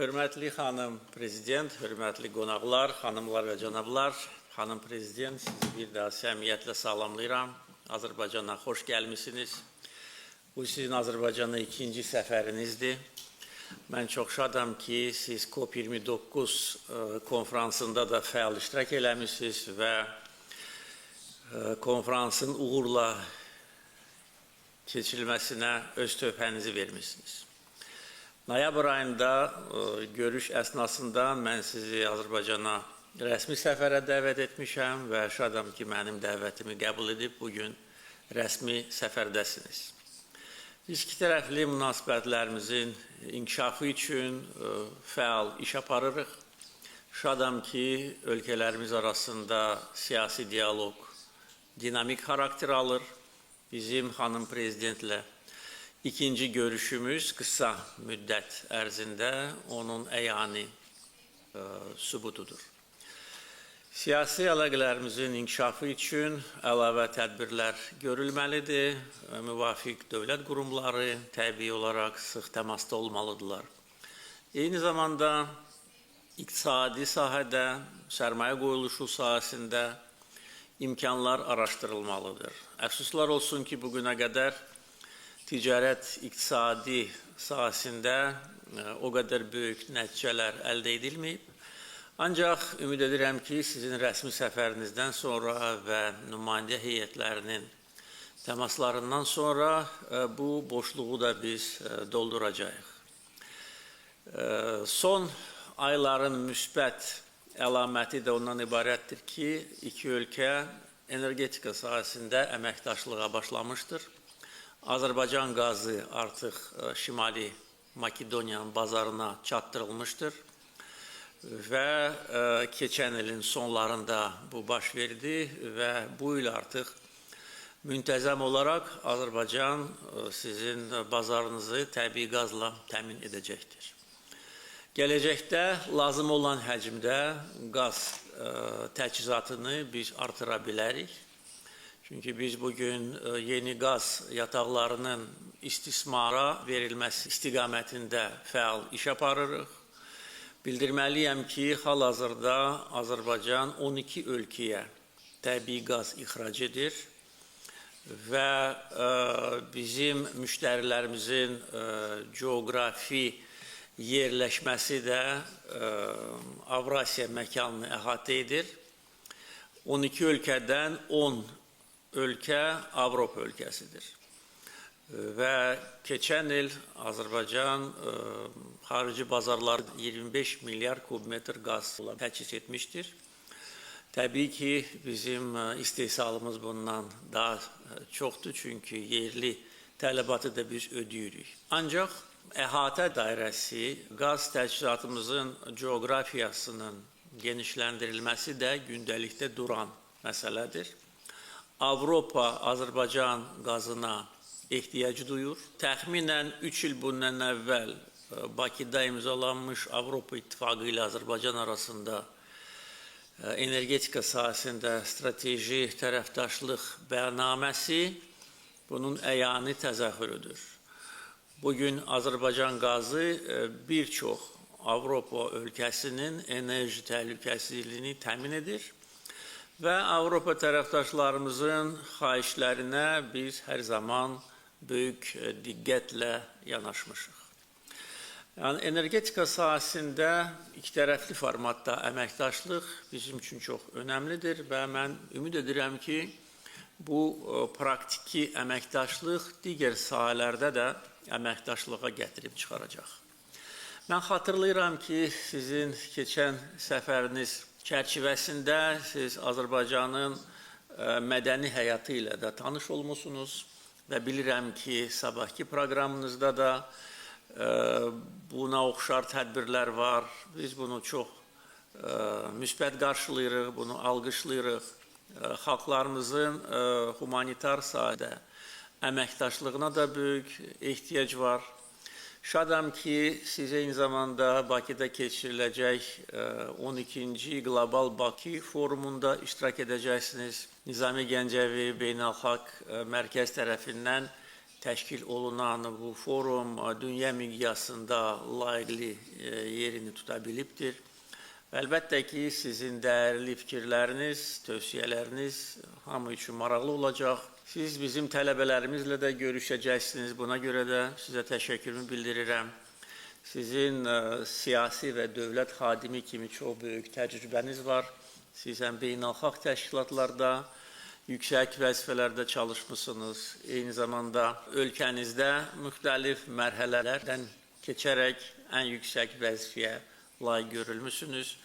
Hörmətli xanım prezident, hörmətli qonaqlar, xanımlar və cənablar, xanım prezident, sizi bir daha səmiyyətlə salamlayıram. Azərbaycana xoş gəlmisiniz. Bu sizin Azərbaycana ikinci səfərinizdir. Mən çox şadam ki, siz COP29 konferansında da fəal iştirak eləmişsiniz və konferansın uğurla keçirilməsinə öz töhfənizi vermişsiniz. Noyabr ayında görüş əsnasında mən sizi Azərbaycana rəsmi səfərə dəvət etmişəm və şadam ki, mənim dəvətimi qəbul edib bugün rəsmi səfərdəsiniz. Biz iki tərəfli münasibətlərimizin inkişafı üçün fəal iş aparırıq. Şadam ki, ölkələrimiz arasında siyasi diyaloq dinamik xarakter alır. Bizim xanım prezidentlə İkinci görüşümüz qısa müddət ərzində onun əyani sübutudur. Siyasi əlaqələrimizin inkişafı üçün əlavə tədbirlər görülməlidir. Müvafiq dövlət qurumları təbii olaraq sıx təmasda olmalıdırlar. Eyni zamanda iqtisadi sahədə, sərmayə qoyuluşu sahəsində imkanlar araşdırılmalıdır. Əfsuslar olsun ki, bugünə qədər ticarət iqtisadi sahəsində o qədər böyük nəticələr əldə edilməyib. Ancaq ümid edirəm ki, sizin rəsmi səfərinizdən sonra və nümayəndə heyətlərinin təmaslarından sonra bu boşluğu da biz dolduracağıq. Son ayların müsbət əlaməti də ondan ibarətdir ki, iki ölkə energetika sahəsində əməkdaşlığa başlamışdır. Azərbaycan qazı artıq Şimali Makedoniyanın bazarına çatdırılmışdır və keçən ilin sonlarında bu baş verdi və bu il artıq müntəzəm olaraq Azərbaycan sizin bazarınızı təbii qazla təmin edəcəkdir. Gələcəkdə lazım olan həcmdə qaz təchizatını biz artıra bilərik. Çünki biz bugün yeni qaz yataqlarının istismara verilməsi istiqamətində fəal iş aparırıq. Bildirməliyəm ki, hal-hazırda Azərbaycan 12 ölkəyə təbii qaz ixrac edir və bizim müştərilərimizin coğrafi yerləşməsi də Avrasiya məkanını əhatə edir. 12 ölkədən 10 ölkə Avropa ölkəsidir. Və keçən il Azərbaycan xarici bazarlar 25 milyar kubmetr qaz təchiz etmişdir. Təbii ki, bizim istehsalımız bundan daha çoxdur, çünki yerli tələbatı da biz ödəyirik. Ancaq əhatə dairəsi qaz təchizatımızın coğrafiyasının genişləndirilməsi də gündəlikdə duran məsələdir. Avropa Azərbaycan qazına ehtiyac duyur. Təxminən 3 il bundan əvvəl Bakıda imzalanmış Avropa İttifaqı ilə Azərbaycan arasında energetika sahəsində strateji tərəfdaşlıq bəyannaməsi bunun əyani təzahürüdür. Bugün Azərbaycan qazı bir çox Avropa ölkəsinin enerji təhlükəsizliyini təmin edir və Avropa tərəfdaşlarımızın xahişlərinə biz hər zaman böyük diqqətlə yanaşmışıq. Yəni, energetika sahəsində iki tərəfli formatda əməkdaşlıq bizim üçün çox önəmlidir və mən ümid edirəm ki, bu praktiki əməkdaşlıq digər sahələrdə də əməkdaşlığa gətirib çıxaracaq. Mən xatırlayıram ki, sizin keçən səfəriniz çərçivəsində siz Azərbaycanın mədəni həyatı ilə də tanış olmusunuz və bilirəm ki, sabahki proqramınızda da buna oxşar tədbirlər var. Biz bunu çox müsbət qarşılayırıq, bunu alqışlayırıq. Xalqlarımızın humanitar sahədə əməkdaşlığına da böyük ehtiyac var. Şadam ki, siz eyni zamanda Bakıda keçiriləcək 12-ci Qlobal Bakı forumunda iştirak edəcəksiniz. Nizami Gəncəvi Beynəlxalq Mərkəz tərəfindən təşkil olunan bu forum dünya miqyasında layiqli yerini tuta bilibdir. Əlbəttə ki, sizin dəyərli fikirləriniz, tövsiyələriniz hamı üçün maraqlı olacaq. Siz bizim tələbələrimizlə də görüşəcəksiniz. Buna görə də sizə təşəkkürümü bildirirəm. Sizin siyasi və dövlət xadimi kimi çox böyük təcrübəniz var. Siz həm beynəlxalq təşkilatlarda, yüksək vəzifələrdə çalışmışsınız. Eyni zamanda ölkənizdə müxtəlif mərhələlərdən keçərək ən yüksək vəzifəyə layiq görülmüsünüz.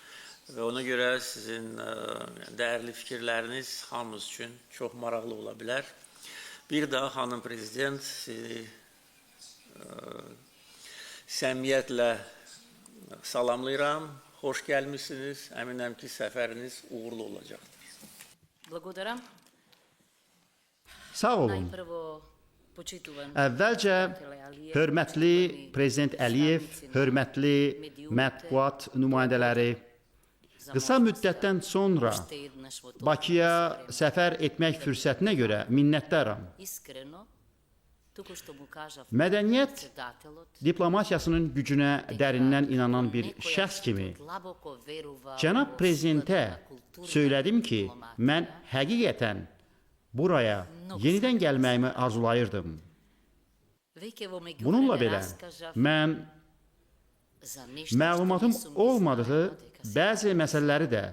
Və ona görə sizin dəyərli fikirləriniz hamımız üçün çox maraqlı ola bilər. Bir daha xanım prezident sizi səmimiyyətlə salamlayıram. Xoş gəlmişsiniz. Əminəm ki, səfəriniz uğurlu olacaqdır. Благодаря. Sağ olun. Najprvo počitujem Əvvəlcə hörmətli Prezident Əliyev, hörmətli mətbuat nümayəndələri, qısa müddətdən sonra Bakıya səfər etmək fürsətinə görə minnətdaram. iskreno тук што му кажав Mədəniyyət председателот, diplomatiyasının gücünə dərindən inanan bir şəxs kimi длабоко верува Cənab во Prezidentə силата на културната söylədim ki, дипломатија. mən həqiqətən buraya yenidən gəlməyimi arzulayırdım. Веќе во Bununla меѓувреме belə, раскажав mən за нешто məlumatım што нисум olmadığı мислела дека се bəzi məsələləri də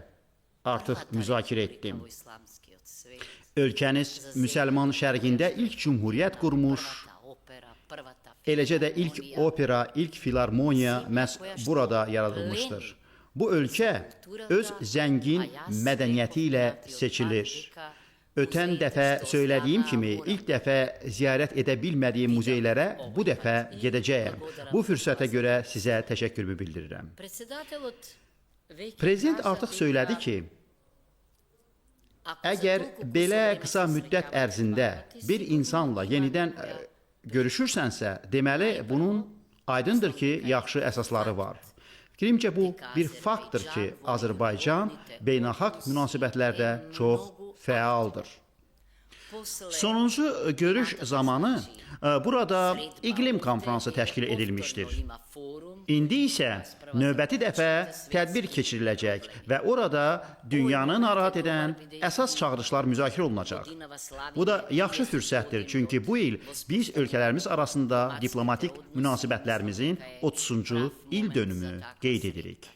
artıq првата müzakirə република etdim. во исламскиот свет, Ölkəniz müsəlman şərqində ilk cumhuriyyət qurmuş, првата опера, првата eləcə də ilk филармонија, opera, ilk filarmoniya məhz burada yaradılmışdır. Bu ölkə öz zəngin mədəniyyəti ilə seçilir. Ötən dəfə söylədiyim kimi ilk dəfə ziyarət edə bilmədiyim muzeylərə bu dəfə gedəcəyəm. Bu fürsətə görə sizə təşəkkürümü bildirirəm. Председателот веќе Prezident кажа artıq дека söylədi ki, ако за əgər толку belə време qısa се müddət среќавате ərzində с хората, bir insanla yenidən görüşürsənsə, deməli bunun aydındır ki, yaxşı əsasları var. Fikrimcə bu bir faktdır ki, Azərbaycan beynəlxalq münasibətlərdə çox fəaldır. после Sonuncu görüş zamanı burada iqlim konfransı təşkil edilmişdir. има форум İndi isə növbəti dəfə tədbir keçiriləcək və orada dünyanı narahat edən əsas çağırışlar müzakirə olunacaq. годинава славиме Bu da yaxşı fürsətdir, çünki bu il biz ölkələrimiz arasında diplomatik münasibətlərimizin 30-cu il dönümü qeyd edirik.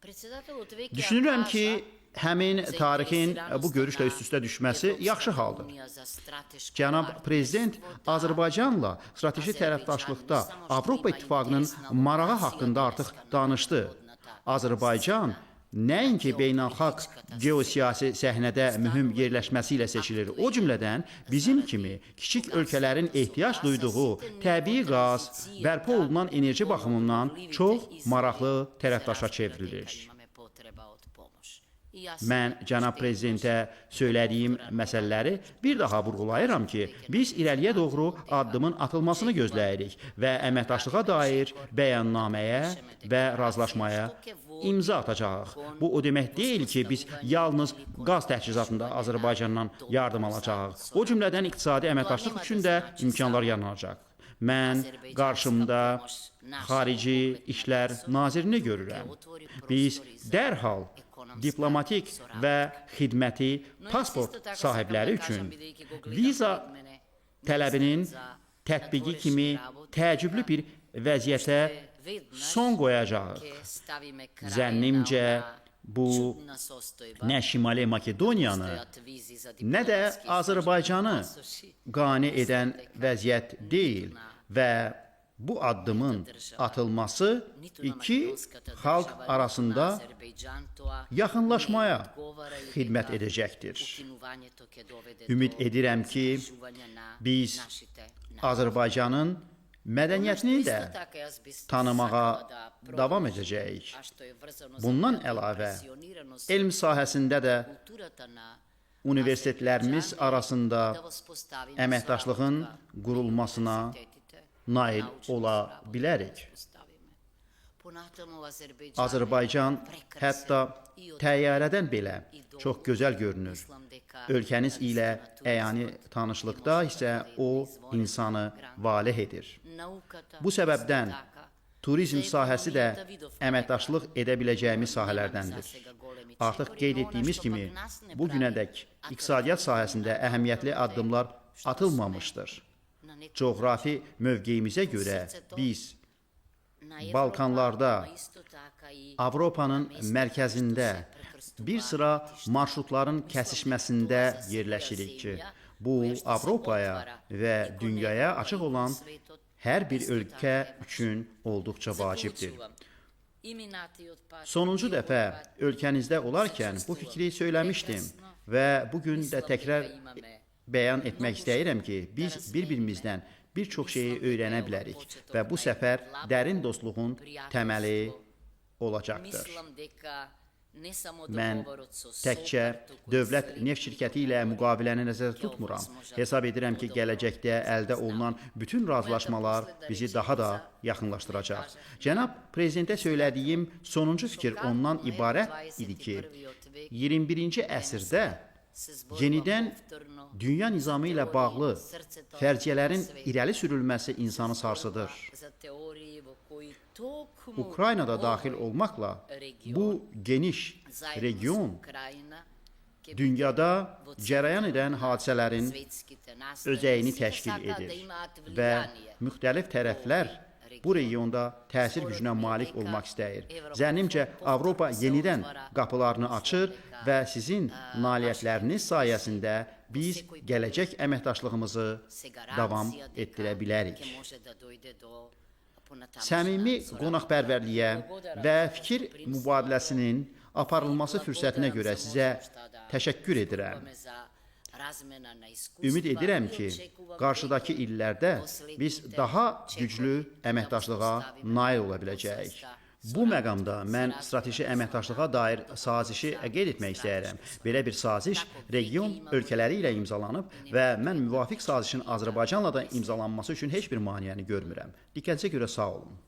Председателот веќе Düşünürəm кажа ki, həmin tarixin bu görüşlə заинтересираноста üst-üstə düşməsi Европската yaxşı haldır. унија за стратешко Cənab партнерство Prezident да Azərbaycanla strateji tərəfdaşlıqda Avropa İttifaqının marağı haqqında artıq danışdı. Azərbaycan nəinki beynəlxalq geosiyasi səhnədə mühüm yerləşməsi ilə seçilir, o cümlədən bizim kimi kiçik ölkələrin ehtiyac duyduğu təbii qaz, bərpa olunan enerji baxımından çox maraqlı tərəfdaşa çevrilir. имаме потреба од помош. И јас Mən cənab prezidentə söylədiyim məsələləri bir daha vurğulayıram ki, biz irəliyə doğru addımın atılmasını gözləyirik və əməkdaşlığa dair bəyannaməyə və razılaşmaya imza atacağıq. Bu o demək deyil ki, biz yalnız qaz təchizatında Azərbaycandan yardım alacağıq. O cümlədən iqtisadi əməkdaşlıq üçün də imkanlar yaranacaq. Mən qarşımda Xarici İşlər Nazirini görürəm. Biz dərhal diplomatik və xidməti pasport sahibləri üçün viza tələbinin tətbiqi kimi təəccüblü bir vəziyyətə son qoyacağıq. Zənnimcə bu nə Şimali Makedoniyanı, nə də Azərbaycanı qane edən vəziyyət deyil və bu addımın atılması iki xalq arasında yaxınlaşmaya xidmət edəcəkdir. Ümid edirəm ki, biz Azərbaycanın mədəniyyətini də tanımağa davam edəcəyik. Bundan əlavə, elm sahəsində də universitetlərimiz arasında əməkdaşlığın qurulmasına nail ola bilərik. Azərbaycan hətta təyyarədən belə çox gözəl görünür. Ölkəniz ilə əyani tanışlıqda isə o insanı valeh edir. Bu səbəbdən turizm sahəsi də əməkdaşlıq edə biləcəyimiz sahələrdəndir. Artıq qeyd etdiyimiz kimi, bu günədək iqtisadiyyat sahəsində əhəmiyyətli addımlar atılmamışdır. Coğrafi mövqeyimizə görə biz Balkanlarda, Avropanın mərkəzində bir sıra marşrutların kəsişməsində yerləşirik ki, bu Avropaya və dünyaya açıq olan hər bir ölkə üçün olduqca vacibdir. Sonuncu dəfə ölkənizdə olarkən bu fikri söyləmişdim və bugün də təkrar bəyan etmək istəyirəm ki, biz bir-birimizdən bir çox şeyi öyrənə bilərik və bu səfər dərin dostluğun təməli olacaqdır. Mən təkcə dövlət neft şirkəti ilə müqaviləni nəzərdə tutmuram. Hesab edirəm ki, gələcəkdə əldə olunan bütün razılaşmalar bizi daha da yaxınlaşdıracaq. Cənab Prezidentə söylədiyim sonuncu fikir ondan ibarət idi ki, 21-ci əsrdə yenidən dünya nizamı ilə bağlı fərciyyələrin irəli sürülməsi insanı sarsıdır. Ukraynada daxil olmaqla bu geniş region dünyada cərəyan edən hadisələrin özəyini təşkil edir və müxtəlif tərəflər bu regionda təsir gücünə malik olmaq istəyir. Zənnimcə, Avropa yenidən qapılarını açır və sizin nailiyyətləriniz sayəsində biz gələcək əməkdaşlığımızı davam etdirə bilərik. Səmimi qonaqpərvərliyə və fikir mübadiləsinin aparılması fürsətinə görə sizə təşəkkür edirəm. Ümid edirəm ki, qarşıdakı illərdə biz daha güclü əməkdaşlığa nail ola biləcəyik. Bu məqamda mən strateji əməkdaşlığa dair sazişi qeyd etmək istəyirəm. Belə bir saziş region ölkələri ilə imzalanıb və mən müvafiq sazişin Azərbaycanla da imzalanması üçün heç bir maneəni görmürəm. Diqqətinizə görə sağ olun.